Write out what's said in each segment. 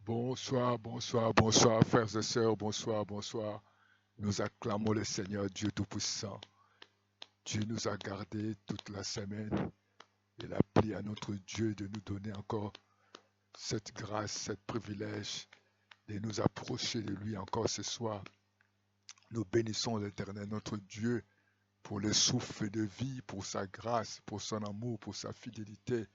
Bonsoir, bonsoir, bonsoir, frères et sœurs, bonsoir, bonsoir. Nous acclamons le Seigneur Dieu Tout-Puissant. Dieu nous a gardés toute la semaine. Il a plu à notre Dieu de nous donner encore cette grâce, ce privilège de nous approcher de lui encore ce soir. Nous bénissons l'Éternel, notre Dieu, pour le souffle de vie, pour sa grâce, pour son amour, pour sa fidélité.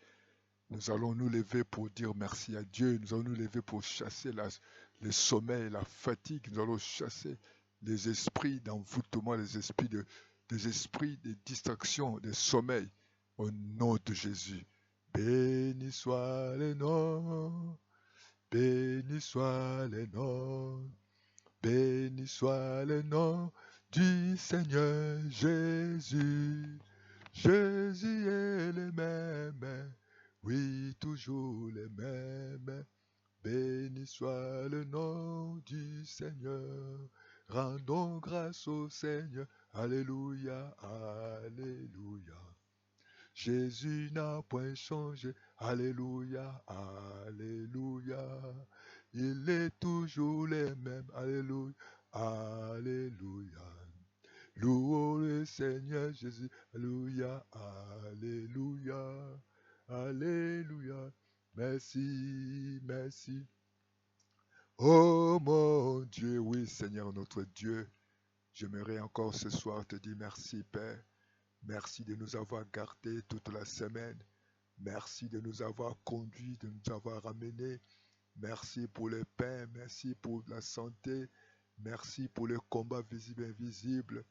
Nous allons nous lever pour dire merci à Dieu. Nous allons nous lever pour chasser le sommeil, la fatigue. Nous allons chasser les esprits d'envoûtement, des esprits de distraction, de sommeil. Au nom de Jésus. Béni soit le nom, béni soit le nom, béni soit le nom du Seigneur Jésus. Jésus est le même. Oui, toujours les mêmes. Béni soit le nom du Seigneur. Rendons grâce au Seigneur. Alléluia, alléluia. Jésus n'a point changé. Alléluia, alléluia. Il est toujours le même. Alléluia, alléluia. Louons le Seigneur Jésus. Alléluia, alléluia. Alléluia. Merci, merci. Oh mon Dieu, oui Seigneur notre Dieu, j'aimerais encore ce soir te dire merci Père. Merci de nous avoir gardés toute la semaine. Merci de nous avoir conduits, de nous avoir ramenés. Merci pour le pain, merci pour la santé. Merci pour le combat visible et invisible.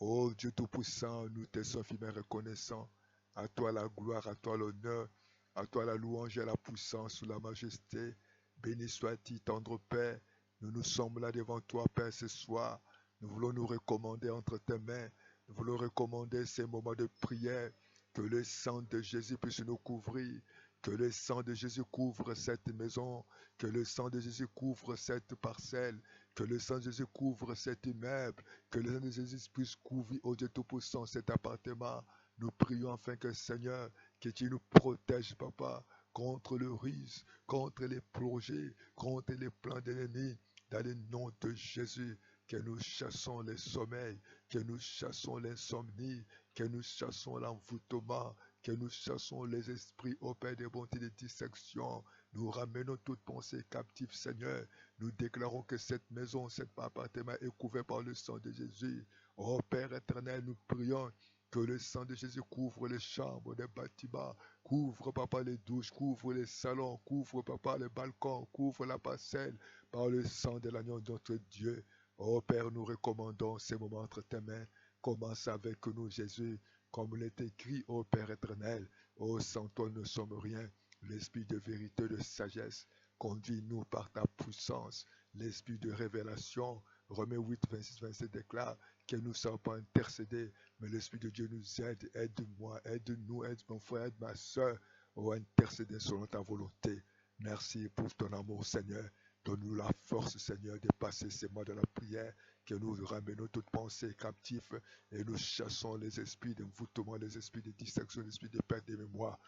Oh Dieu Tout-Puissant, nous te sommes finalement reconnaissants. À toi la gloire, à toi l'honneur, à toi la louange et la puissance, la majesté. Béni sois-tu, tendre Père. Nous nous sommes là devant toi, Père, ce soir. Nous voulons nous recommander entre tes mains. Nous voulons recommander ces moments de prière. Que le sang de Jésus puisse nous couvrir. Que le sang de Jésus couvre cette maison. Que le sang de Jésus couvre cette parcelle. Que le sang de Jésus couvre cet immeuble. Que le sang de Jésus puisse couvrir au Dieu Tout-Puissant cet appartement. Nous prions afin que Seigneur, que tu nous protèges, Papa, contre le risque, contre les projets, contre les plans de l'ennemi. Dans le nom de Jésus, que nous chassons les sommeils, que nous chassons l'insomnie, que nous chassons l'envoûtement, que nous chassons les esprits au Père des bontés de dissection. Nous ramenons toute pensée captive, Seigneur. Nous déclarons que cette maison, cet appartement est couvert par le sang de Jésus. Oh Père éternel, nous prions que le sang de Jésus couvre les chambres, les bâtiments, couvre, Papa, les douches, couvre les salons, couvre, Papa, les balcons, couvre la parcelle par le sang de l'agneau de notre Dieu. Oh Père, nous recommandons ces moments entre tes mains. Commence avec nous, Jésus, comme il est écrit, ô Père éternel. Oh, sans toi, nous ne sommes rien. L'esprit de vérité, de sagesse, conduis-nous par ta puissance. L'esprit de révélation, Romains 8, 26, 27 déclare que nous ne sommes pas intercédés, mais l'Esprit de Dieu nous aide. Aide-moi, aide-nous, aide mon frère, aide ma soeur, à intercéder selon ta volonté. Merci pour ton amour, Seigneur. Donne-nous la force, Seigneur, de passer ces mois de la prière, que nous ramenons toute pensée captive et nous chassons les esprits d'envoûtement, les esprits de distraction, les esprits de perte de mémoire.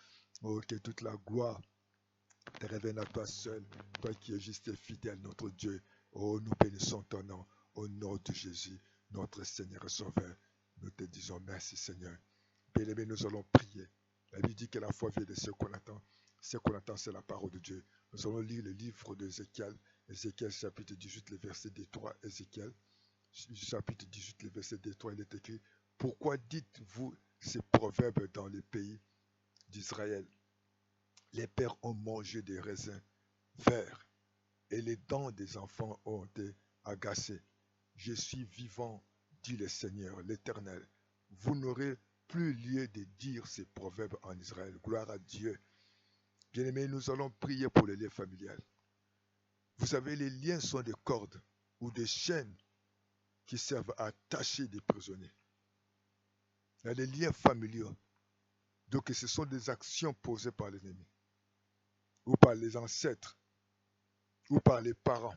Oh, que toute la gloire te revienne à toi seul, toi qui es juste et fidèle, notre Dieu. Oh, nous bénissons ton nom, au nom de Jésus, notre Seigneur et Sauveur. Nous te disons merci, Seigneur. Bien-aimés, nous allons prier. La Bible dit que la foi vient de ce qu'on attend. Ce qu'on attend, c'est la parole de Dieu. Nous allons lire le livre d'Ézéchiel, Ézéchiel chapitre 18, le verset 3, Ézéchiel chapitre 18, le verset 3, il est écrit: Pourquoi dites-vous ces proverbes dans les pays d'Israël? Les pères ont mangé des raisins verts et les dents des enfants ont été agacées. Je suis vivant, dit le Seigneur, l'Éternel. Vous n'aurez plus lieu de dire ces proverbes en Israël. Gloire à Dieu. Bien-aimés, nous allons prier pour les liens familiales. Vous savez, les liens sont des cordes ou des chaînes qui servent à attacher des prisonniers. Il y a les liens familiaux. Donc, ce sont des actions posées par l'ennemi, ou par les ancêtres, ou par les parents,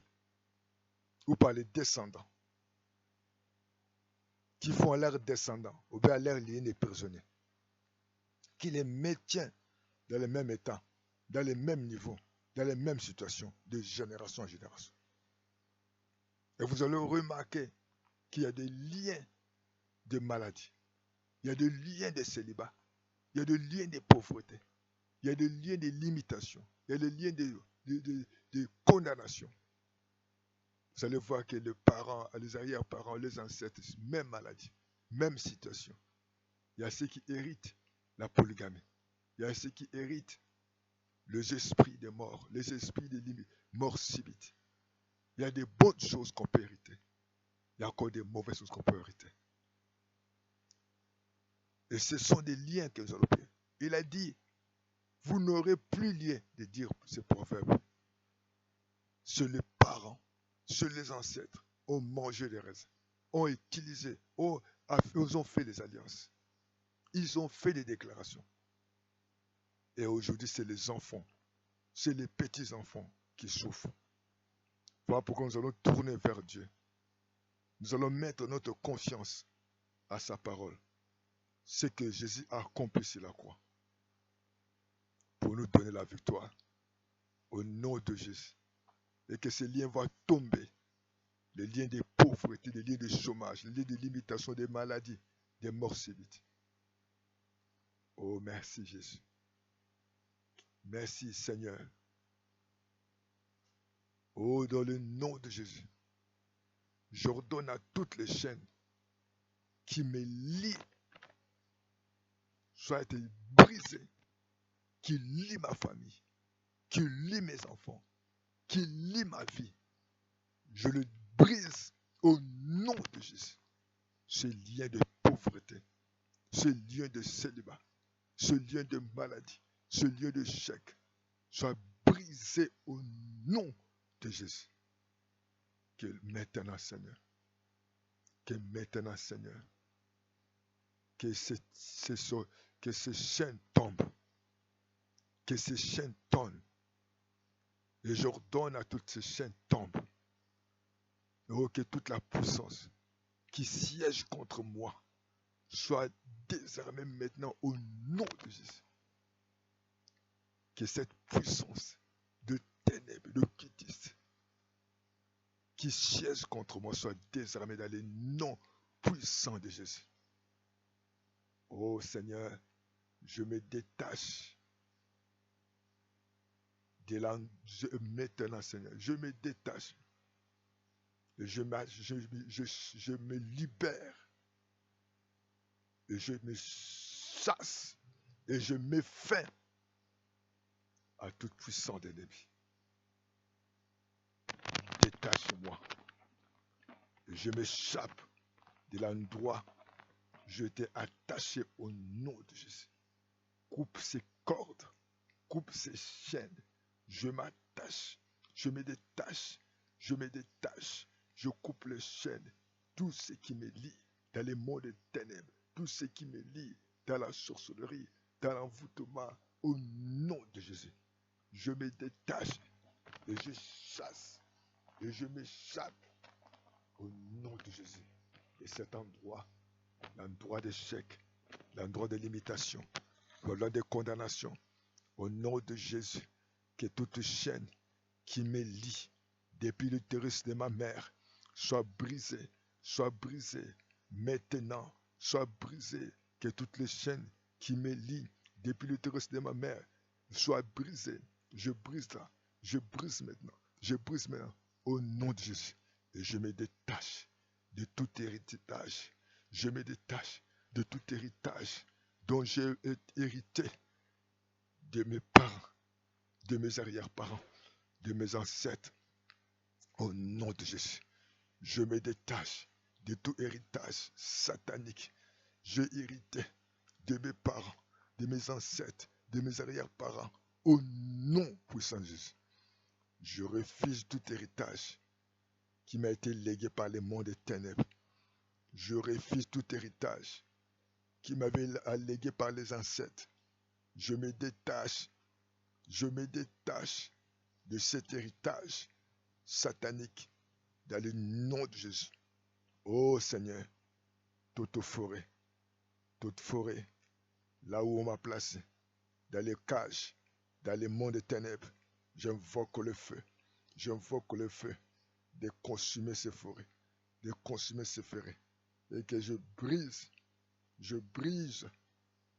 ou par les descendants, qui font à leurs descendants, ou bien à leurs liens des prisonniers, qui les maintiennent dans le même état, dans le même niveau. dans les mêmes situations de génération en génération. Et vous allez remarquer qu'il y a des liens de maladie, il y a des liens de célibat, il y a des liens de pauvreté, il y a des liens de limitation, il y a des liens de condamnation. Vous allez voir que les parents, les arrière-parents, les ancêtres, même maladie, même situation. Il y a ceux qui héritent la polygamie. Il y a ceux qui héritent les esprits des morts, les esprits des morts subites. Il y a des bonnes choses qu'on peut hériter. Il y a encore des mauvaises choses qu'on peut hériter. Et ce sont des liens que nous allons faire. Il a dit, vous n'aurez plus lien de dire ce proverbe. Sur les parents, sur les ancêtres, ont mangé les raisins, ont utilisé, ils ont fait des alliances. Ils ont fait des déclarations. Et aujourd'hui, c'est les enfants, c'est les petits-enfants qui souffrent. Voilà pourquoi nous allons tourner vers Dieu. Nous allons mettre notre confiance à sa parole. Ce que Jésus a accompli sur la croix. Pour nous donner la victoire. Au nom de Jésus. Et que ces liens vont tomber. Les liens de pauvreté, les liens de chômage, les liens de limitation, des maladies, des morts subites. Oh, merci Jésus. Merci Seigneur. Oh, dans le nom de Jésus, j'ordonne à toutes les chaînes qui me lient soient brisées, qui lient ma famille, qui lient mes enfants, qui lient ma vie. Je le brise au nom de Jésus. Ce lien de pauvreté, ce lien de célibat, ce lien de maladie, ce lien de chèque, soit brisé au nom de Jésus. Que maintenant, Seigneur, que ces chaînes tombent, que ces chaînes tombent. Et j'ordonne à toutes ces chaînes tombent. Oh, que toute la puissance qui siège contre moi soit désarmée maintenant au nom de Jésus. Que cette puissance de ténèbres, de quittiste, qui siège contre moi soit désarmée dans les noms puissants de Jésus. Oh Seigneur, je me détache de maintenant, Seigneur, je me détache. Je me libère. Et je me chasse. Et je mets fin à toute puissance d'ennemi. Détache-moi. Et je m'échappe de l'endroit où je t'ai attaché au nom de Jésus. Coupe ces cordes. Coupe ces chaînes. Je m'attache. Je me détache. Je me détache. Je coupe les chaînes. Tout ce qui me lie dans les mondes des ténèbres. Tout ce qui me lie dans la sorcellerie, dans l'envoûtement, au nom de Jésus. Je me détache et je chasse et je m'échappe au nom de Jésus. Et cet endroit, l'endroit d'échec, l'endroit de limitation, l'endroit de condamnation, au nom de Jésus, que toute chaîne qui me lie depuis l'utérus de ma mère soit brisée maintenant, soit brisée, que toutes les chaînes qui me lient depuis l'utérus de ma mère soient brisées. Je brise là, je brise maintenant, au nom de Jésus. Et je me détache de tout héritage. Je me détache de tout héritage dont j'ai hérité de mes parents, de mes arrière-parents, de mes ancêtres. Au nom de Jésus, je me détache de tout héritage satanique. J'ai hérité de mes parents, de mes ancêtres, de mes arrière-parents. Au nom puissant de Jésus, je refuse tout héritage qui m'a été légué par les mondes des ténèbres. Je refuse tout héritage qui m'avait légué par les ancêtres. Je me détache de cet héritage satanique dans le nom de Jésus. Oh Seigneur, toute forêt, là où on m'a placé, dans les cages, dans les mondes des ténèbres, J'invoque le feu. J'invoque le feu de consumer ces forêts, de consumer ces forêts. Et que je brise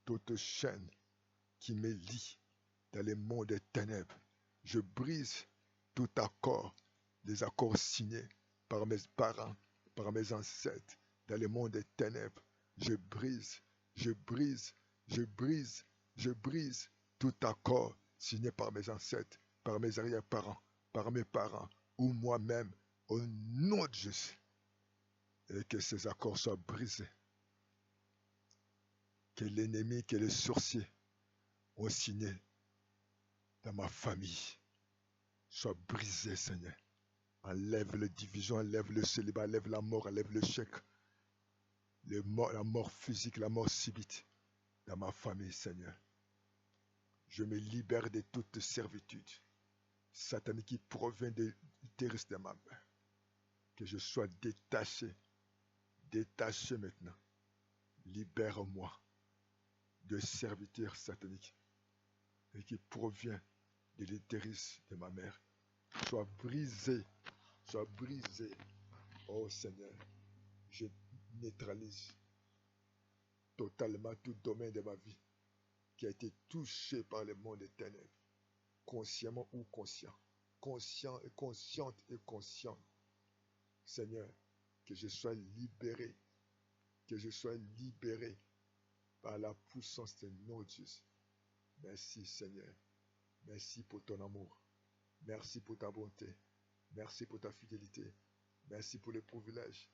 toute chaîne qui me lie dans les mondes des ténèbres. Je brise tout accord, des accords signés par mes parents, par mes ancêtres, dans les mondes des ténèbres. Je brise, je brise, je brise, je brise tout accord signé par mes ancêtres, par mes arrière-parents, par mes parents ou moi-même, au nom de Jésus. Et que ces accords soient brisés. Que l'ennemi, que les sorciers ont signé dans ma famille soient brisés, Seigneur. Enlève les divisions, enlève le célibat, enlève la mort, enlève le chèque. La mort physique, la mort subite dans ma famille, Seigneur. Je me libère de toute servitude satanique qui provient du terrestre de ma main. Que je sois détaché maintenant. Libère-moi de serviteur satanique et qui provient de l'utérus de ma mère. Sois brisé. Oh Seigneur, je neutralise totalement tout domaine de ma vie qui a été touché par le monde des ténèbres, consciemment ou conscient, conscient et consciente et conscient. Seigneur, que je sois libéré par la puissance de notre Dieu. Merci Seigneur, merci pour ton amour, merci pour ta bonté, merci pour ta fidélité, merci pour le privilège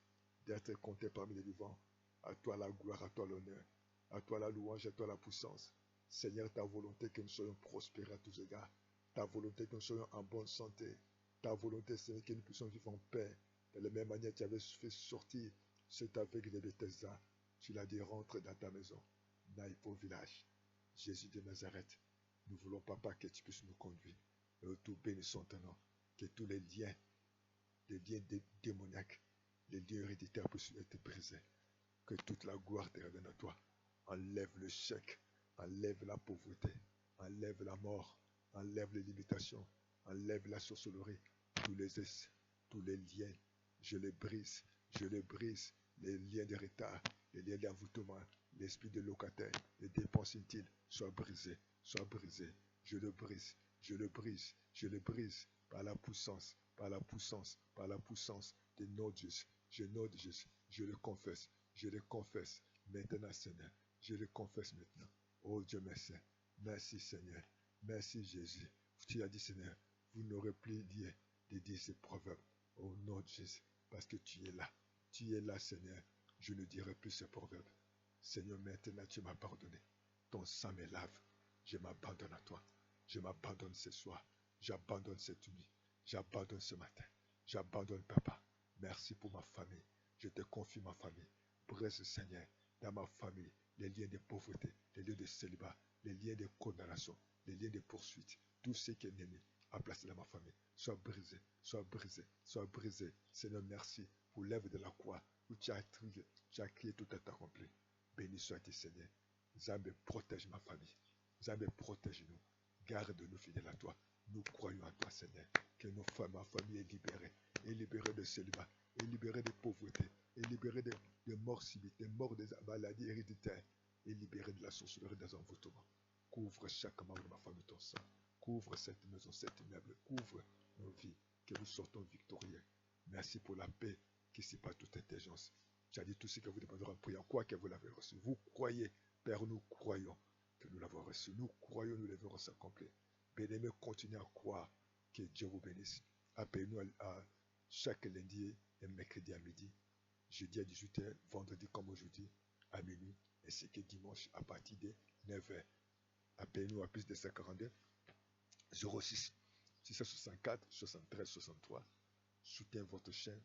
d'être compté parmi les vivants. À toi la gloire, à toi l'honneur, à toi la louange, à toi la puissance. Seigneur, ta volonté que nous soyons prospères à tous égards, ta volonté que nous soyons en bonne santé, ta volonté, Seigneur, que nous puissions vivre en paix. De la même manière, tu avais fait sortir cet aveugle de Bethesda. Tu l'as dit, rentre dans ta maison, n'aille pas au village. Jésus de Nazareth, nous voulons, Papa, que tu puisses nous conduire. Et tout bénissons ton nom, que tous les liens démoniaques, les liens héréditaires puissent être brisés. Que toute la gloire te revienne à toi. Enlève le chèque, enlève la pauvreté, enlève la mort, enlève les limitations, enlève la sorcellerie, tous les liens, je les brise, les liens de retard, les liens d'envoûtement, l'esprit de locataire, les dépenses inutiles, soient brisés, je le brise, par la puissance, de notre Dieu, je le confesse, maintenant, Seigneur. Je le confesse maintenant. Oh Dieu, merci. Merci, Seigneur. Merci, Jésus. Tu as dit, Seigneur, vous n'aurez plus lieu de dire ces proverbes. Oh nom de Jésus. Parce que tu es là. Tu es là, Seigneur. Je ne dirai plus ces proverbes. Seigneur, maintenant, tu m'as pardonné. Ton sang me lave. Je m'abandonne à toi. Je m'abandonne ce soir. J'abandonne cette nuit. J'abandonne ce matin. J'abandonne, Papa. Merci pour ma famille. Je te confie ma famille. Brise, Seigneur, dans ma famille, les liens de pauvreté, les liens de célibat, les liens de condamnation, les liens de poursuite, tout ce qui est ennemi a placé dans ma famille, soit brisé, soit brisé, soit brisé. Seigneur, merci pour l'œuvre de la croix où tu as crié tout est accompli. Béni sois-tu, Seigneur. Zambé, protège ma famille. Zambé, protège-nous. Garde-nous fidèles à toi. Nous croyons à toi, Seigneur, que ma famille est libérée de célibat, est libérée de pauvreté, est libérée de morts subites, des morts des maladies héréditaires, est libérée de la sorcellerie des envoûtements. Couvre chaque membre de ma famille ton sang. Couvre cette maison, cet immeuble. Couvre nos vies, que nous sortons victorieux. Merci pour la paix qui sépare toute intelligence. Tu as dit tout ce que vous demanderez en priant, quoi que vous l'avez reçu. Vous croyez, Père, nous croyons que nous l'avons reçu. Nous croyons, nous les verrons s'accomplir. Bien-aimés, continuez à croire. Que Dieu vous bénisse. Appelez-nous à chaque lundi et mercredi à midi, jeudi à 18h, vendredi comme aujourd'hui à minuit, ainsi que dimanche à partir de 9h. Appelez-nous à plus de 142 06 664 73 63. Soutenez votre chaîne.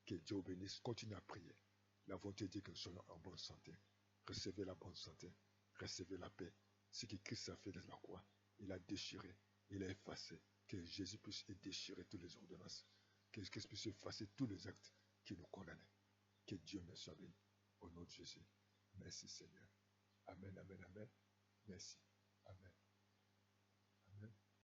Que Dieu vous bénisse. Continuez à prier. La volonté dit que nous soyons en bonne santé. Recevez la bonne santé. Recevez la paix. Ce que Christ a fait de la croix, il a déchiré, il a effacé. Que Jésus puisse déchirer toutes les ordonnances. Que Christ puisse effacer tous les actes qui nous condamnaient. Que Dieu me soit béni. Au nom de Jésus. Merci Seigneur. Amen, amen, amen. Merci. Amen.